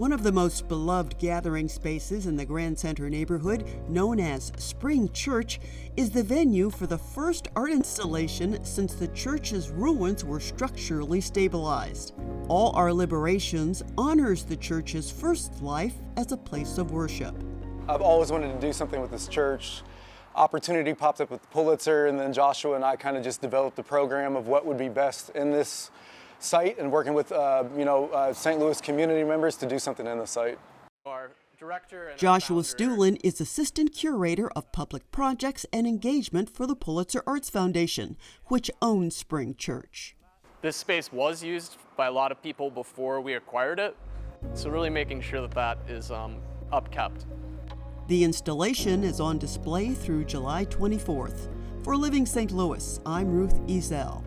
One of the most beloved gathering spaces in the Grand Center neighborhood, known as Spring Church, is the venue for the first art installation since the church's ruins were structurally stabilized. All Our Liberations honors the church's first life as a place of worship. I've always wanted to do something with this church. Opportunity popped up with Pulitzer, and then Joshua and I kind of just developed a program of what would be best in this site and working with St. Louis community members to do something in the site. Our director and Joshua Stuhlin is Assistant Curator of Public Projects and Engagement for the Pulitzer Arts Foundation, which owns Spring Church. This space was used by a lot of people before we acquired it, so really making sure that that is upkept. The installation is on display through July 24th. For Living St. Louis, I'm Ruth Ezel.